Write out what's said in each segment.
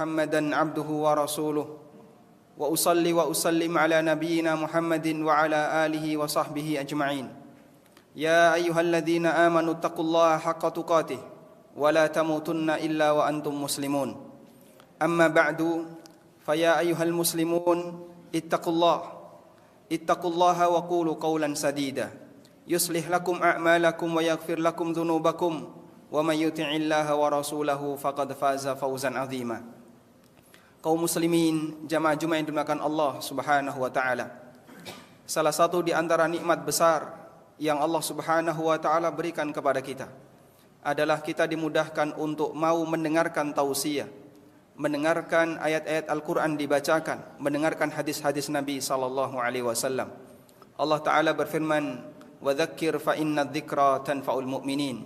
محمدا عبده ورسوله وأصلي وأسلم على نبينا محمد وعلى آله وصحبه أجمعين يا أيها الذين آمنوا اتقوا الله حق تقاته ولا تموتن إلا وأنتم مسلمون أما بعد فيا أيها المسلمون اتقوا الله وقولوا قولا سديدا يصلح لكم أعمالكم ويغفر لكم ذنوبكم ومن يطع الله ورسوله فقد فاز فوزا عظيما. Kaum muslimin, jamaah Jumat yang dimuliakan Allah Subhanahu wa taala. Salah satu di antara nikmat besar yang Allah Subhanahu wa taala berikan kepada kita adalah kita dimudahkan untuk mau mendengarkan tausiah, mendengarkan ayat-ayat Al-Qur'an dibacakan, mendengarkan hadis-hadis Nabi sallallahu alaihi wasallam. Allah taala berfirman, "Wa dzakkir fa inna dzikra tanfa'ul mu'minin."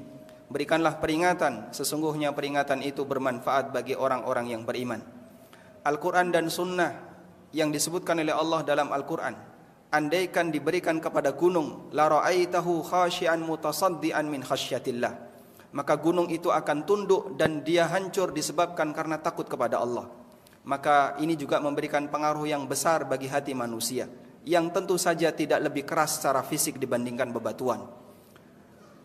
Berikanlah peringatan, sesungguhnya peringatan itu bermanfaat bagi orang-orang yang beriman. Al-Quran dan Sunnah yang disebutkan oleh Allah dalam Al-Quran, andaikan diberikan kepada gunung, la ra'aitahu khashi'an mutasaddian min khasyatillah, maka gunung itu akan tunduk dan dia hancur disebabkan karena takut kepada Allah. Maka ini juga memberikan pengaruh yang besar bagi hati manusia, yang tentu saja tidak lebih keras secara fisik dibandingkan bebatuan.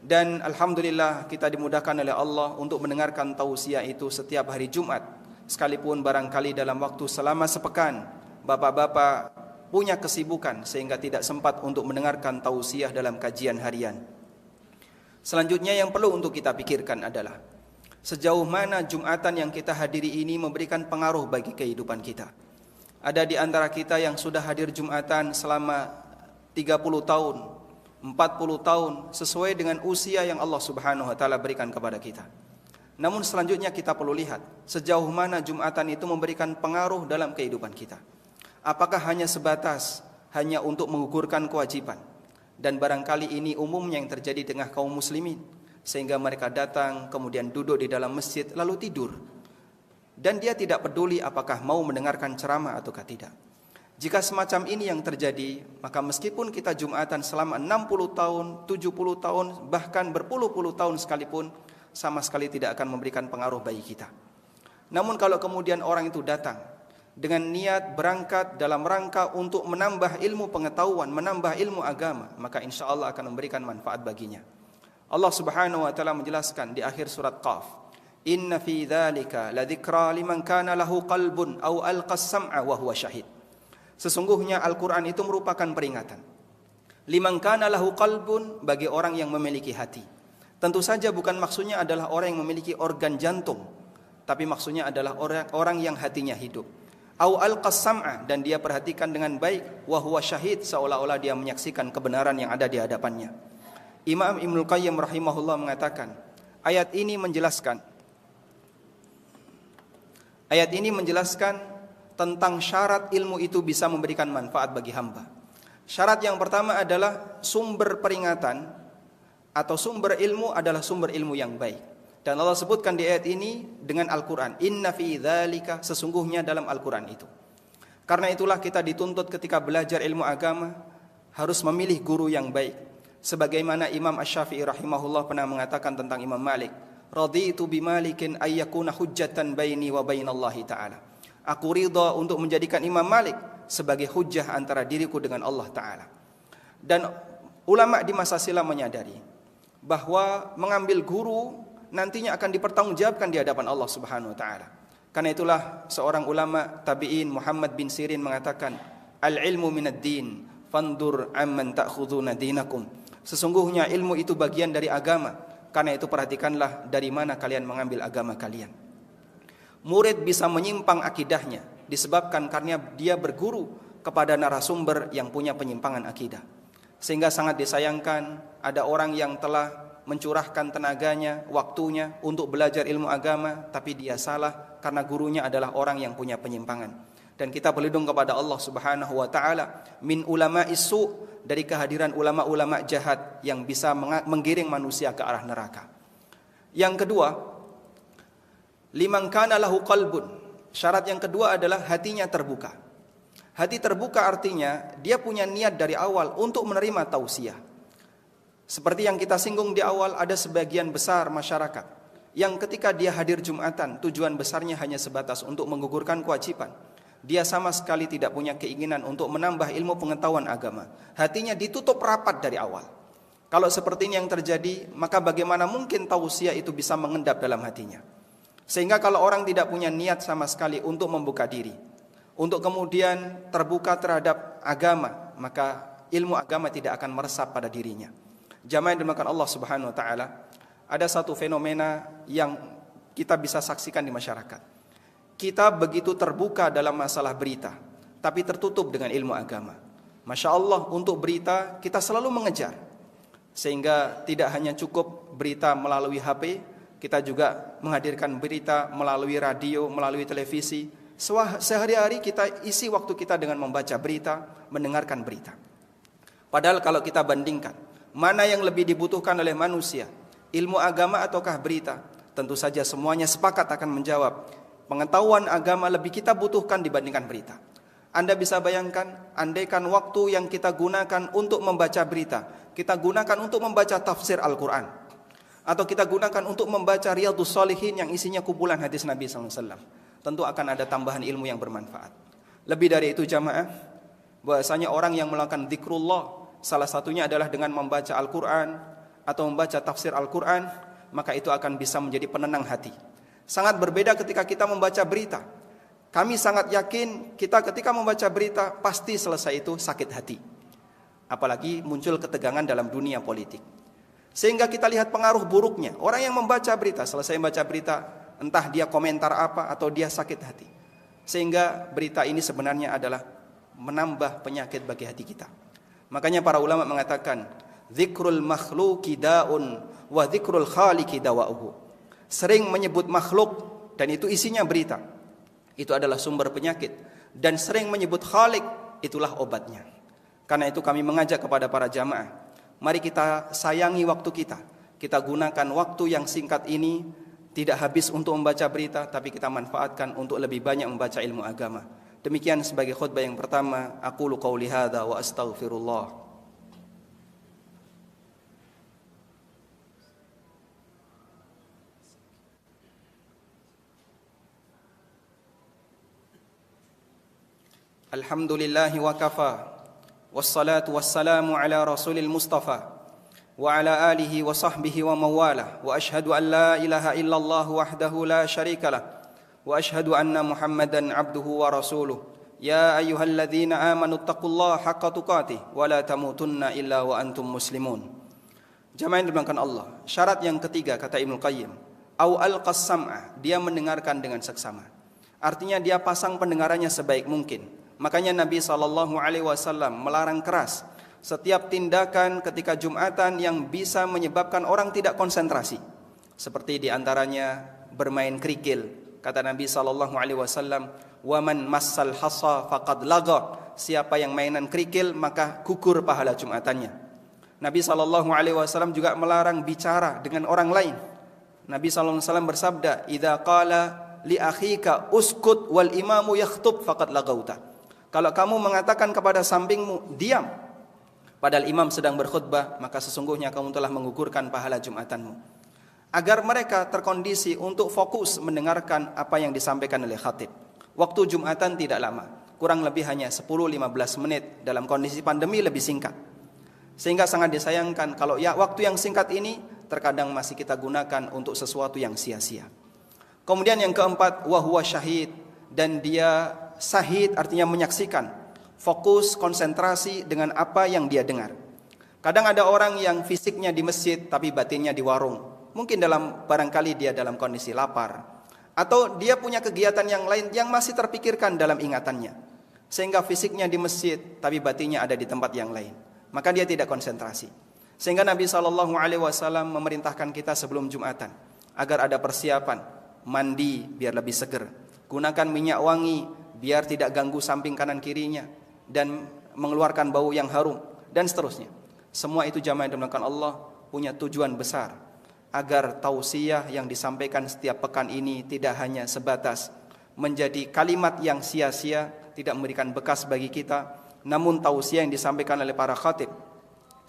Dan alhamdulillah kita dimudahkan oleh Allah untuk mendengarkan tausiah itu setiap hari Jumat. Sekalipun barangkali dalam waktu selama sepekan bapak-bapak punya kesibukan sehingga tidak sempat untuk mendengarkan tausiah dalam kajian harian. Selanjutnya yang perlu untuk kita pikirkan adalah sejauh mana Jumatan yang kita hadiri ini memberikan pengaruh bagi kehidupan kita. Ada di antara kita yang sudah hadir Jumatan selama 30 tahun, 40 tahun sesuai dengan usia yang Allah Subhanahu wa taala berikan kepada kita. Namun selanjutnya kita perlu lihat sejauh mana Jumatan itu memberikan pengaruh dalam kehidupan kita. Apakah hanya sebatas hanya untuk menggugurkan kewajiban? Dan barangkali ini umumnya yang terjadi dengan kaum muslimin, sehingga mereka datang kemudian duduk di dalam masjid lalu tidur. Dan dia tidak peduli apakah mau mendengarkan ceramah ataukah tidak. Jika semacam ini yang terjadi, maka meskipun kita Jumatan selama 60 tahun, 70 tahun, bahkan berpuluh-puluh tahun sekalipun, sama sekali tidak akan memberikan pengaruh bagi kita. Namun kalau kemudian orang itu datang dengan niat berangkat dalam rangka untuk menambah ilmu pengetahuan, menambah ilmu agama, maka insya Allah akan memberikan manfaat baginya. Allah Subhanahu wa taala menjelaskan di akhir surat Qaf, "Inna fi dzalika ladzikra liman kana lahu qalbun aw alqas sam'a wa huwa syahid." Sesungguhnya Al-Qur'an itu merupakan peringatan. Liman kana lahu qalbun, bagi orang yang memiliki hati. Tentu saja bukan maksudnya adalah orang yang memiliki organ jantung, tapi maksudnya adalah orang yang hatinya hidup. Au alqas sam'a, dan dia perhatikan dengan baik, wa huwa syahid, seolah-olah dia menyaksikan kebenaran yang ada di hadapannya. Imam Ibnul Qayyim rahimahullah mengatakan, ayat ini menjelaskan tentang syarat ilmu itu bisa memberikan manfaat bagi hamba. Syarat yang pertama adalah sumber peringatan atau sumber ilmu adalah sumber ilmu yang baik. Dan Allah sebutkan di ayat ini dengan Al-Quran, "Inna fi dzalika", sesungguhnya dalam Al-Quran itu. Karena itulah kita dituntut ketika belajar ilmu agama harus memilih guru yang baik. Sebagaimana Imam Asy-Syafi'i rahimahullah pernah mengatakan tentang Imam Malik, "Raditu bimalikin ayyakuna hujjatan baini wa bainallahi ta'ala." Aku ridha untuk menjadikan Imam Malik sebagai hujjah antara diriku dengan Allah Ta'ala. Dan ulama di masa silam menyadari bahwa mengambil guru nantinya akan dipertanggungjawabkan di hadapan Allah Subhanahu wa taala. Karena itulah seorang ulama tabi'in Muhammad bin Sirin mengatakan, "Al-ilmu minad din, fandur amman ta'khuduna dinakum." Sesungguhnya ilmu itu bagian dari agama. Karena itu perhatikanlah dari mana kalian mengambil agama kalian. Murid bisa menyimpang akidahnya disebabkan karena dia berguru kepada narasumber yang punya penyimpangan akidah. Sehingga sangat disayangkan ada orang yang telah mencurahkan tenaganya, waktunya untuk belajar ilmu agama, tapi dia salah karena gurunya adalah orang yang punya penyimpangan. Dan kita berlindung kepada Allah Subhanahu wa taala min ulama'is su', dari kehadiran ulama-ulama jahat yang bisa menggiring manusia ke arah neraka. Yang kedua, liman kana lahu qalbun. Syarat yang kedua adalah hatinya terbuka. Hati terbuka artinya dia punya niat dari awal untuk menerima tausiah. Seperti yang kita singgung di awal, ada sebagian besar masyarakat yang ketika dia hadir Jumatan, tujuan besarnya hanya sebatas untuk menggugurkan kewajiban. Dia sama sekali tidak punya keinginan untuk menambah ilmu pengetahuan agama. Hatinya ditutup rapat dari awal. Kalau seperti ini yang terjadi, maka bagaimana mungkin tausiah itu bisa mengendap dalam hatinya? Sehingga kalau orang tidak punya niat sama sekali untuk membuka diri, untuk kemudian terbuka terhadap agama, maka ilmu agama tidak akan meresap pada dirinya. Jamaah yang dimuliakan Allah Subhanahu wa taala, ada satu fenomena yang kita bisa saksikan di masyarakat. Kita begitu terbuka dalam masalah berita, tapi tertutup dengan ilmu agama. Masya Allah, untuk berita kita selalu mengejar. Sehingga tidak hanya cukup berita melalui HP, kita juga menghadirkan berita melalui radio, melalui televisi. Sehari-hari kita isi waktu kita dengan membaca berita, mendengarkan berita. Padahal kalau kita bandingkan, mana yang lebih dibutuhkan oleh manusia, ilmu agama ataukah berita? Tentu saja semuanya sepakat akan menjawab, pengetahuan agama lebih kita butuhkan dibandingkan berita. Anda bisa bayangkan, andaikan waktu yang kita gunakan untuk membaca berita, kita gunakan untuk membaca tafsir Al-Quran, atau kita gunakan untuk membaca Riyadhus Shalihin yang isinya kumpulan hadis Nabi SAW, tentu akan ada tambahan ilmu yang bermanfaat. Lebih dari itu jamaah, bahwasanya orang yang melakukan zikrullah, salah satunya adalah dengan membaca Al-Quran atau membaca tafsir Al-Quran, maka itu akan bisa menjadi penenang hati. Sangat berbeda ketika kita membaca berita. Kami sangat yakin kita ketika membaca berita pasti selesai itu sakit hati. Apalagi muncul ketegangan dalam dunia politik. Sehingga kita lihat pengaruh buruknya. Orang yang membaca berita, selesai membaca berita, entah dia komentar apa atau dia sakit hati. Sehingga berita ini sebenarnya adalah menambah penyakit bagi hati kita. Makanya para ulama mengatakan, dzikrul makhluqi da'un wa dzikrul khaliqi dawa'uhu. Sering menyebut makhluk dan itu isinya berita, itu adalah sumber penyakit. Dan sering menyebut khalik, itulah obatnya. Karena itu kami mengajak kepada para jamaah, mari kita sayangi waktu kita. Kita gunakan waktu yang singkat ini tidak habis untuk membaca berita, tapi kita manfaatkan untuk lebih banyak membaca ilmu agama. Demikian sebagai khutbah yang pertama. Aqulu qauli hadza wa astaghfirullah. Alhamdulillahi wa kafa, wassalatu wassalamu ala rasulil mustafa, wa ala alihi wa sahbihi wa mawala, wa ashhadu an la ilaha illallah wahdahu la syarika lah, wa ashhadu anna muhammadan abduhu wa rasuluh. Ya ayyuhalladzina amanu taqullaha haqqa tuqatih, wa la tamutunna illa wa antum muslimun. Jamaah yang dimuliakan Allah, syarat yang ketiga kata Ibnu Qayyim, au alqas sam'a, dia mendengarkan dengan seksama. Artinya dia pasang pendengarannya sebaik mungkin. Makanya Nabi SAW melarang keras setiap tindakan ketika Jumatan yang bisa menyebabkan orang tidak konsentrasi. Seperti diantaranya bermain kerikil. Kata Nabi SAW, "Waman massal hasa faqad laga." Siapa yang mainan kerikil maka gugur pahala Jumatannya. Nabi SAW juga melarang bicara dengan orang lain. Nabi SAW bersabda, "Idza qala li akhika uskut wal imamu yakhtub faqad lagauta." Kalau kamu mengatakan kepada sampingmu, diam, padahal imam sedang berkhutbah, maka sesungguhnya kamu telah menggugurkan pahala Jumatanmu. Agar mereka terkondisi untuk fokus mendengarkan apa yang disampaikan oleh khatib. Waktu Jumatan tidak lama, kurang lebih hanya 10-15 menit, dalam kondisi pandemi lebih singkat. Sehingga sangat disayangkan kalau ya waktu yang singkat ini terkadang masih kita gunakan untuk sesuatu yang sia-sia. Kemudian yang keempat, wa huwa syahid, dan dia sahid artinya menyaksikan, fokus, konsentrasi dengan apa yang dia dengar. Kadang ada orang yang fisiknya di masjid tapi batinnya di warung. Mungkin barangkali dia dalam kondisi lapar, atau dia punya kegiatan yang lain yang masih terpikirkan dalam ingatannya, sehingga fisiknya di masjid tapi batinnya ada di tempat yang lain. Maka dia tidak konsentrasi. Sehingga Nabi SAW memerintahkan kita sebelum Jumatan agar ada persiapan, mandi biar lebih seger, gunakan minyak wangi biar tidak ganggu samping kanan kirinya, dan mengeluarkan bau yang harum, dan seterusnya. Semua itu jamaah yang dimuliakan Allah punya tujuan besar, agar tausiah yang disampaikan setiap pekan ini tidak hanya sebatas menjadi kalimat yang sia-sia, tidak memberikan bekas bagi kita, namun tausiah yang disampaikan oleh para khatib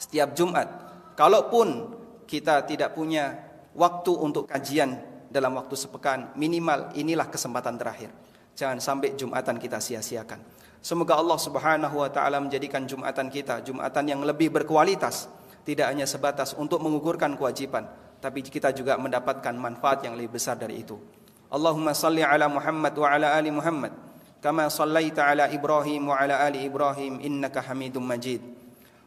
setiap Jumat. Kalaupun kita tidak punya waktu untuk kajian dalam waktu sepekan, minimal inilah kesempatan terakhir. Jangan sampai Jumatan kita sia-siakan. Semoga Allah Subhanahu wa taala menjadikan Jumatan kita Jumatan yang lebih berkualitas, tidak hanya sebatas untuk mengukurkan kewajiban, tapi kita juga mendapatkan manfaat yang lebih besar dari itu. Allahumma salli ala Muhammad wa ala ali Muhammad kama sallaita ala Ibrahim wa ala ali Ibrahim innaka Hamidum Majid.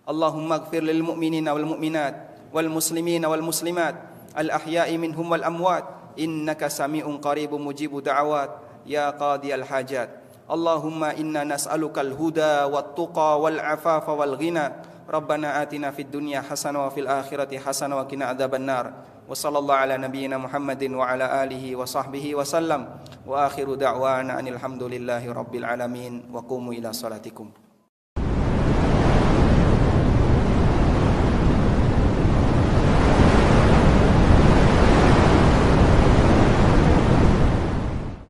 Allahumma ighfir lil mu'minina wal mu'minat wal muslimina wal muslimat al ahya'i minhum wal amwat innaka sami'un qaribun mujibud da'awat ya qadiyal hajat. Allahumma inna nas'alukal huda wat tuqa wal afafa wal ghina. Rabbana atina fid dunya hasanah wa fil akhirati hasanah wa qina adzabannar. Wa sallallahu ala nabiyyina Muhammadin wa ala alihi wa sahbihi wa sallam. Wa akhiru da'wana anil hamdulillahi rabbil alamin wa qumu ila salatikum.